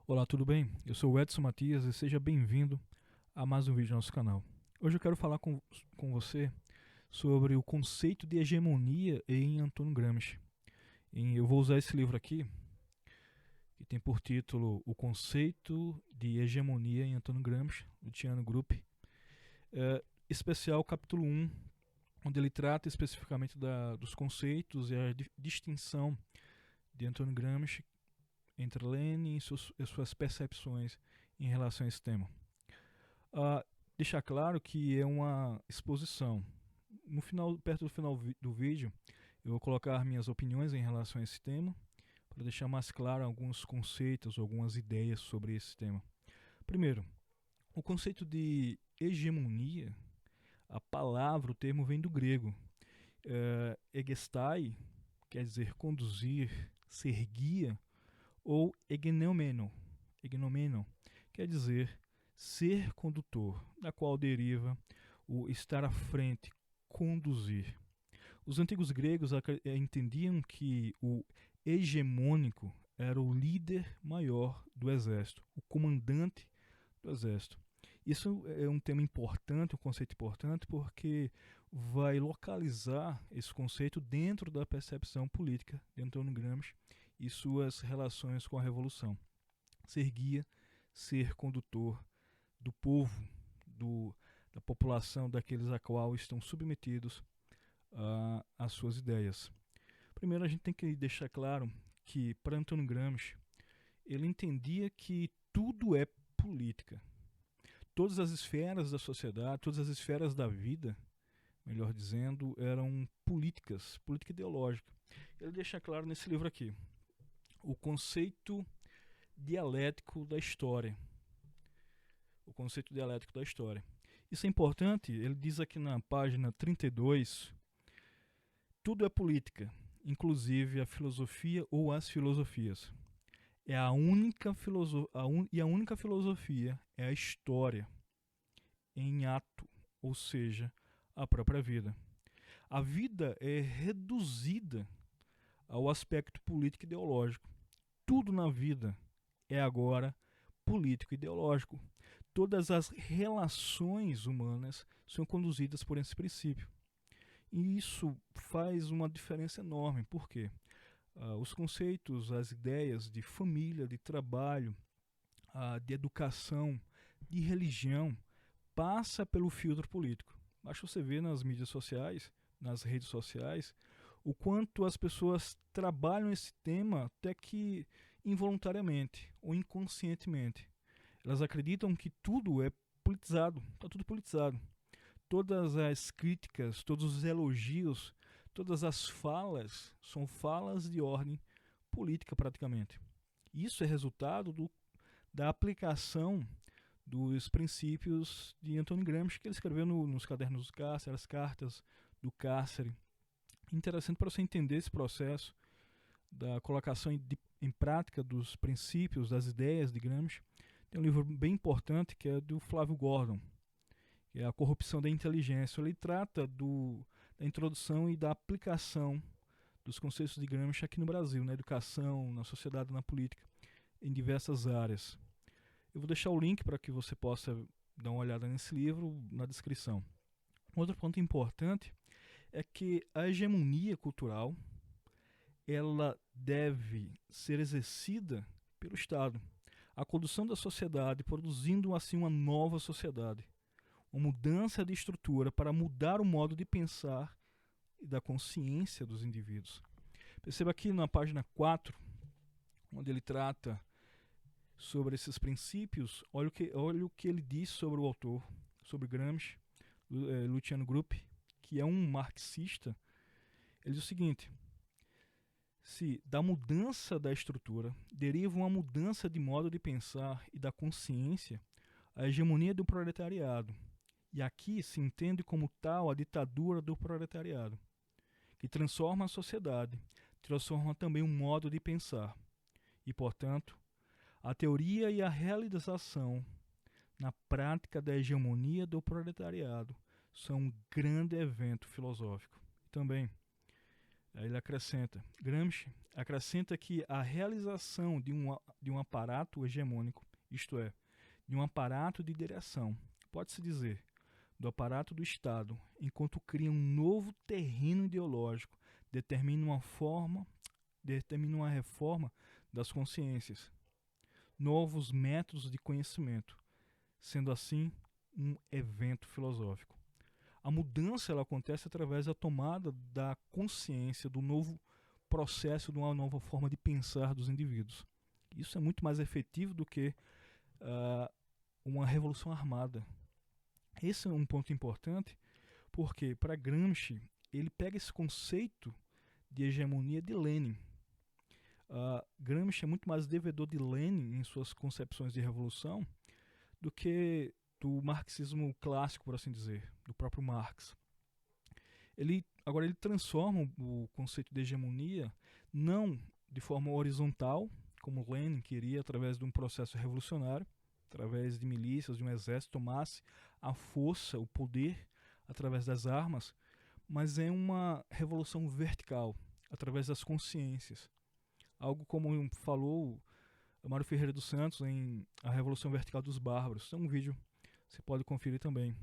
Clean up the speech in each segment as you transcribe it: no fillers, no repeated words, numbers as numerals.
Olá, tudo bem? Eu sou o Edson Matias e seja bem-vindo a mais um vídeo do nosso canal. Hoje eu quero falar com você sobre o conceito de hegemonia em Antônio Gramsci. Eu vou usar esse livro aqui, que tem por título O Conceito de Hegemonia em Antônio Gramsci, Luciano Gruppi, especial capítulo 1, onde ele trata especificamente dos conceitos e a distinção de Antônio Gramsci entre Lenin e suas percepções em relação a esse tema. Deixar claro que é uma exposição. No final, perto do final do vídeo, eu vou colocar minhas opiniões em relação a esse tema, para deixar mais claro alguns conceitos, algumas ideias sobre esse tema. Primeiro, o conceito de hegemonia, a palavra, o termo vem do grego. Egestai quer dizer conduzir, ser guia, ou egnomeno quer dizer ser condutor, da qual deriva o estar à frente, conduzir. Os antigos gregos entendiam que o hegemônico era o líder maior do exército, o comandante do exército. Isso é um tema importante, um conceito importante, porque vai localizar esse conceito dentro da percepção política de Antônio Gramsci e suas relações com a Revolução. Ser guia, ser condutor do povo, da população, daqueles a qual estão submetidos às suas ideias. Primeiro, a gente tem que deixar claro que, para Antônio Gramsci, ele entendia que tudo é política. Todas as esferas da sociedade, todas as esferas da vida, melhor dizendo, eram políticas, política ideológica. Ele deixa claro nesse livro aqui o conceito dialético da história. O conceito dialético da história. Isso é importante, ele diz aqui na página 32, tudo é política, inclusive a filosofia ou as filosofias. É a única e a única filosofia é a história em ato, ou seja, a própria vida. A vida é reduzida ao aspecto político e ideológico. Tudo na vida é agora político e ideológico. Todas as relações humanas são conduzidas por esse princípio. E isso faz uma diferença enorme. Por quê? Os conceitos, as ideias de família, de trabalho, de educação, de religião, passa pelo filtro político. Basta você ver nas mídias sociais, nas redes sociais, o quanto as pessoas trabalham esse tema até que involuntariamente ou inconscientemente. Elas acreditam que tudo é politizado, está tudo politizado. Todas as críticas, todos os elogios, todas as falas são falas de ordem política praticamente. Isso é resultado da aplicação dos princípios de Antônio Gramsci, que ele escreveu nos cadernos do cárcere, as cartas do cárcere. Interessante para você entender esse processo da colocação em prática dos princípios, das ideias de Gramsci. Tem um livro bem importante que é do Flávio Gordon, que é A Corrupção da Inteligência. Ele trata da introdução e da aplicação dos conceitos de Gramsci aqui no Brasil, na educação, na sociedade, na política, em diversas áreas. Eu vou deixar o link para que você possa dar uma olhada nesse livro na descrição. Outro ponto importante é que a hegemonia cultural ela deve ser exercida pelo Estado. A condução da sociedade, produzindo assim uma nova sociedade. Uma mudança de estrutura para mudar o modo de pensar e da consciência dos indivíduos. Perceba aqui na página 4, onde ele trata sobre esses princípios, olha o que ele diz sobre o autor, sobre Gramsci, Luciano Gruppi, que é um marxista. Ele diz o seguinte: se da mudança da estrutura deriva uma mudança de modo de pensar e da consciência, a hegemonia do proletariado, e aqui se entende como tal a ditadura do proletariado, que transforma a sociedade, transforma também o modo de pensar, e, portanto, a teoria e a realização na prática da hegemonia do proletariado são um grande evento filosófico. Também, Aí ele acrescenta, Gramsci acrescenta que a realização de um aparato hegemônico, isto é, de um aparato de direção, pode-se dizer, do aparato do Estado, enquanto cria um novo terreno ideológico, determina uma reforma das consciências, novos métodos de conhecimento, sendo assim um evento filosófico. A mudança ela acontece através da tomada da consciência do novo processo, de uma nova forma de pensar dos indivíduos. Isso é muito mais efetivo do que uma revolução armada. Esse é um ponto importante, porque para Gramsci ele pega esse conceito de hegemonia de Lenin. Gramsci é muito mais devedor de Lenin em suas concepções de revolução do que do marxismo clássico, por assim dizer, do próprio Marx. Agora ele transforma o conceito de hegemonia não de forma horizontal, como Lenin queria, através de um processo revolucionário, através de milícias, de um exército tomasse a força, o poder, através das armas, mas é uma revolução vertical, através das consciências. Algo como falou Mário Ferreira dos Santos em A Revolução Vertical dos Bárbaros. É um vídeo, você pode conferir também.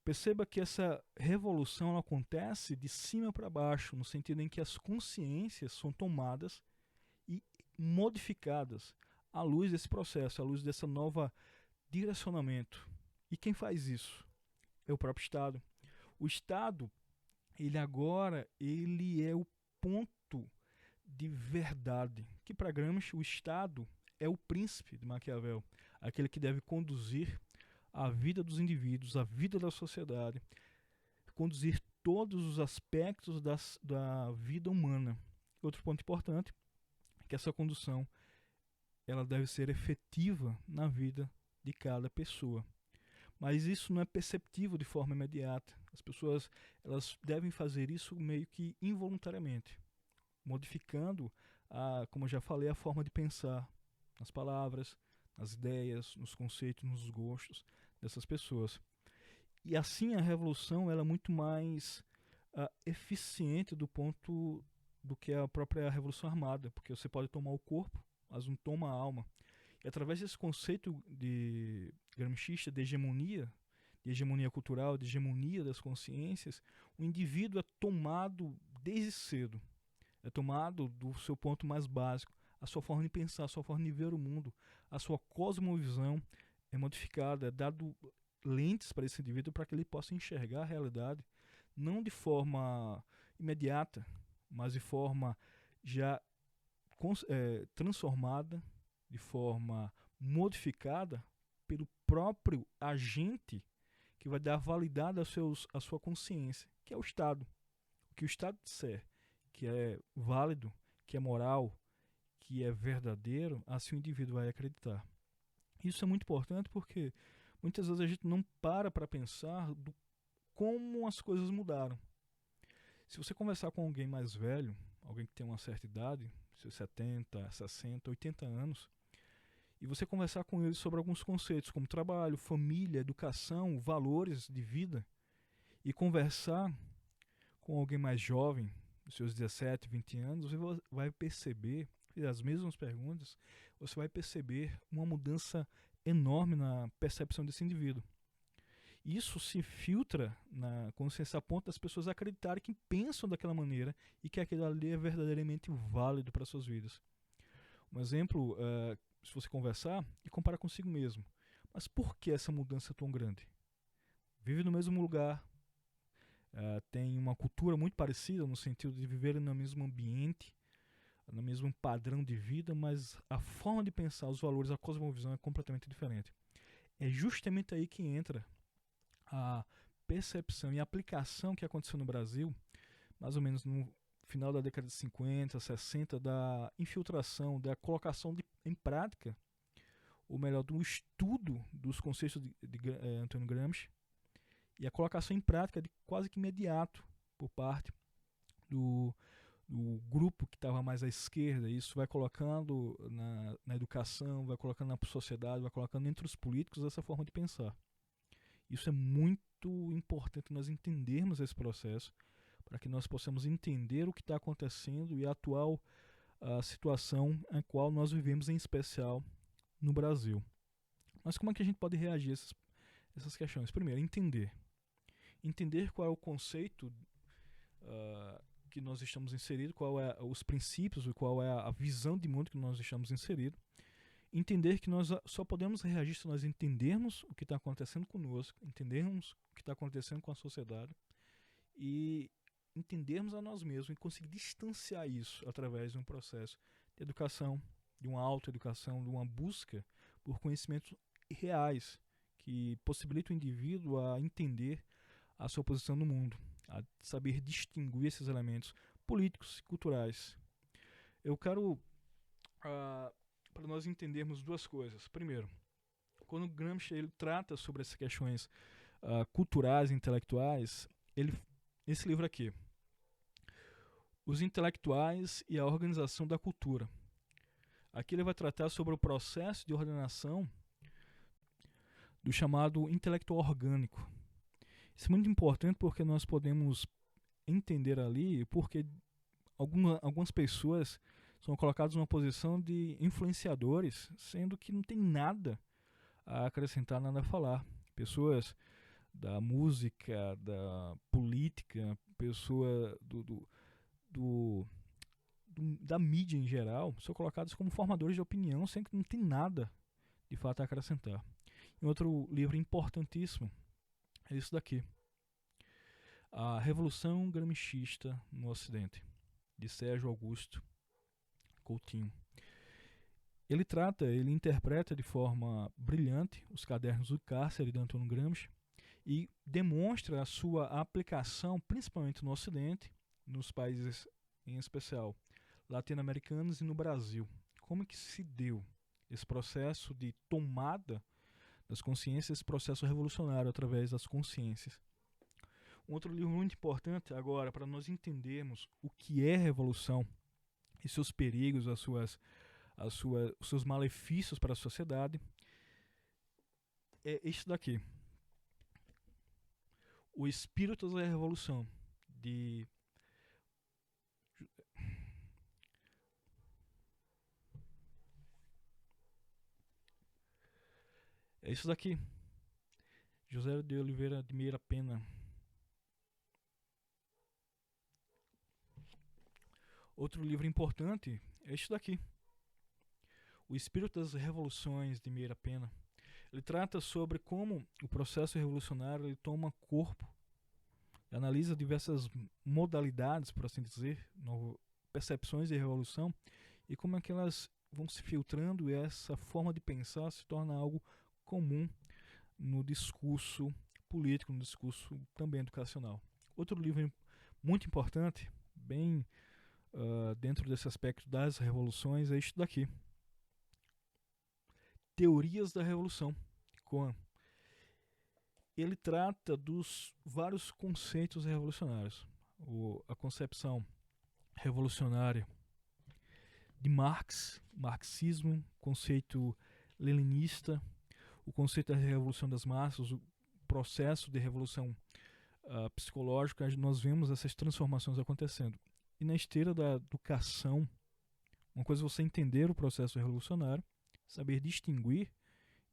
Perceba que essa revolução acontece de cima para baixo, no sentido em que as consciências são tomadas e modificadas à luz desse processo, à luz dessa nova direcionamento. E quem faz isso? É o próprio Estado. O Estado, ele é o ponto de verdade, que para Gramsci o Estado é o príncipe de Maquiavel, aquele que deve conduzir a vida dos indivíduos, a vida da sociedade, conduzir todos os aspectos da vida humana. Outro ponto importante é que essa condução ela deve ser efetiva na vida de cada pessoa. Mas isso não é perceptível de forma imediata. As pessoas elas devem fazer isso meio que involuntariamente, modificando, como eu já falei, a forma de pensar nas palavras, nas ideias, nos conceitos, nos gostos dessas pessoas. E assim a revolução ela é muito mais eficiente do que a própria revolução armada, porque você pode tomar o corpo, mas não toma a alma. E através desse conceito de gramscista de hegemonia cultural, de hegemonia das consciências, o indivíduo é tomado desde cedo. É tomado do seu ponto mais básico, a sua forma de pensar, a sua forma de ver o mundo, a sua cosmovisão é modificada, é dado lentes para esse indivíduo para que ele possa enxergar a realidade não de forma imediata, mas de forma já transformada, de forma modificada pelo próprio agente que vai dar validade à sua consciência, que é o Estado. O que o Estado disser que é válido, que é moral, que é verdadeiro, assim o indivíduo vai acreditar. Isso é muito importante porque muitas vezes a gente não para pensar como as coisas mudaram. Se você conversar com alguém mais velho, alguém que tem uma certa idade, seus 70, 60, 80 anos, e você conversar com ele sobre alguns conceitos como trabalho, família, educação, valores de vida, e conversar com alguém mais jovem, dos seus 17, 20 anos, você vai perceber, as mesmas perguntas, você vai perceber uma mudança enorme na percepção desse indivíduo. Isso se filtra na consciência a ponto das pessoas acreditarem que pensam daquela maneira e que aquilo ali é verdadeiramente válido para suas vidas. Um exemplo, se você conversar e comparar consigo mesmo. Mas por que essa mudança é tão grande? Vive no mesmo lugar, tem uma cultura muito parecida no sentido de viver no mesmo ambiente, no mesmo padrão de vida, mas a forma de pensar, os valores, a cosmovisão é completamente diferente. É justamente aí que entra a percepção e a aplicação que aconteceu no Brasil, mais ou menos no final da década de 50, 60, da infiltração, da colocação em prática, ou melhor, do estudo dos conceitos de Antônio Gramsci, e a colocação em prática de quase que imediato por parte do grupo que estava mais à esquerda. Isso vai colocando na educação, vai colocando na sociedade, vai colocando entre os políticos essa forma de pensar. Isso é muito importante nós entendermos esse processo para que nós possamos entender o que está acontecendo e a atual situação em qual nós vivemos, em especial no Brasil. Mas como é que a gente pode reagir a essas questões? Primeiro, entender. Entender qual é o conceito que nós estamos inseridos, qual é os princípios, qual é a visão de mundo que nós estamos inseridos. Entender que nós só podemos reagir se nós entendermos o que está acontecendo conosco, entendermos o que está acontecendo com a sociedade e entendermos a nós mesmos e conseguir distanciar isso através de um processo de educação, de uma autoeducação, de uma busca por conhecimentos reais que possibilitam o indivíduo a entender a sua posição no mundo, a saber distinguir esses elementos políticos e culturais. Eu quero, para nós entendermos duas coisas. Primeiro, quando Gramsci ele trata sobre essas questões culturais e intelectuais, esse livro aqui, Os Intelectuais e a Organização da Cultura. Aqui ele vai tratar sobre o processo de ordenação do chamado intelectual orgânico. Isso é muito importante porque nós podemos entender ali porque algumas pessoas são colocadas numa posição de influenciadores, sendo que não tem nada a acrescentar, nada a falar. Pessoas da música, da política, pessoa da mídia em geral, são colocadas como formadores de opinião, sendo que não tem nada de fato a acrescentar. E outro livro importantíssimo é isso daqui, A Revolução Gramscista no Ocidente, de Sérgio Augusto Coutinho. Ele interpreta de forma brilhante os cadernos do cárcere de Antônio Gramsci e demonstra a sua aplicação principalmente no Ocidente, nos países em especial latino-americanos e no Brasil. Como é que se deu esse processo de tomada das consciências, esse processo revolucionário através das consciências. Um outro livro muito importante agora para nós entendermos o que é revolução e seus perigos, os seus malefícios para a sociedade, é este daqui, O Espírito da Revolução, de é isso daqui, José de Oliveira de Meira Pena. Outro livro importante é este daqui, O Espírito das Revoluções, de Meira Pena. Ele trata sobre como o processo revolucionário ele toma corpo, analisa diversas modalidades, por assim dizer, percepções de revolução, e como é que elas vão se filtrando e essa forma de pensar se torna algo comum no discurso político, no discurso também educacional. Outro livro muito importante, bem dentro desse aspecto das revoluções, é este daqui, Teorias da Revolução, de Cohen. Ele trata dos vários conceitos revolucionários. A concepção revolucionária de Marx, marxismo, conceito leninista, o conceito da revolução das massas, o processo de revolução psicológica, nós vemos essas transformações acontecendo. E na esteira da educação, uma coisa é você entender o processo revolucionário, saber distinguir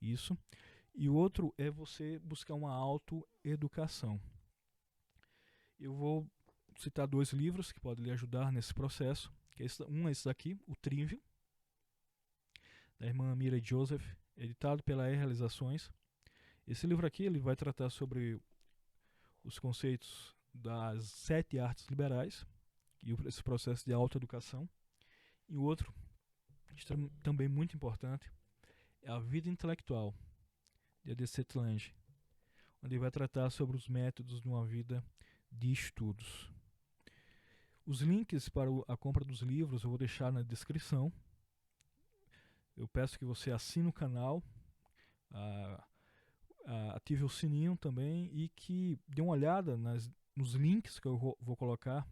isso, e o outro é você buscar uma autoeducação. Eu vou citar dois livros que podem lhe ajudar nesse processo. Que é esse daqui, O Trívio, da irmã Mira Joseph, editado pela Realizações. Esse livro aqui ele vai tratar sobre os conceitos das 7 artes liberais e esse processo de autoeducação. E o outro, também muito importante, é A Vida Intelectual, de A.D.C. Lange, onde ele vai tratar sobre os métodos de uma vida de estudos. Os links para a compra dos livros eu vou deixar na descrição. Eu peço que você assine o canal, ative o sininho também e que dê uma olhada nos links que eu vou colocar,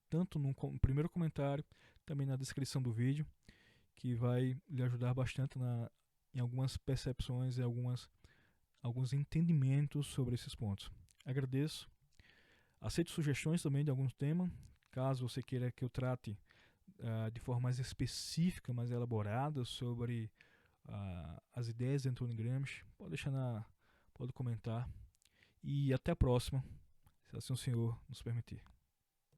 tanto no primeiro comentário, também na descrição do vídeo, que vai lhe ajudar bastante em algumas percepções e alguns entendimentos sobre esses pontos. Agradeço Aceito sugestões também de algum tema, caso você queira que eu trate de forma mais específica, mais elaborada sobre as ideias de Antônio Gramsci. Pode comentar. E até a próxima, se assim o senhor nos permitir.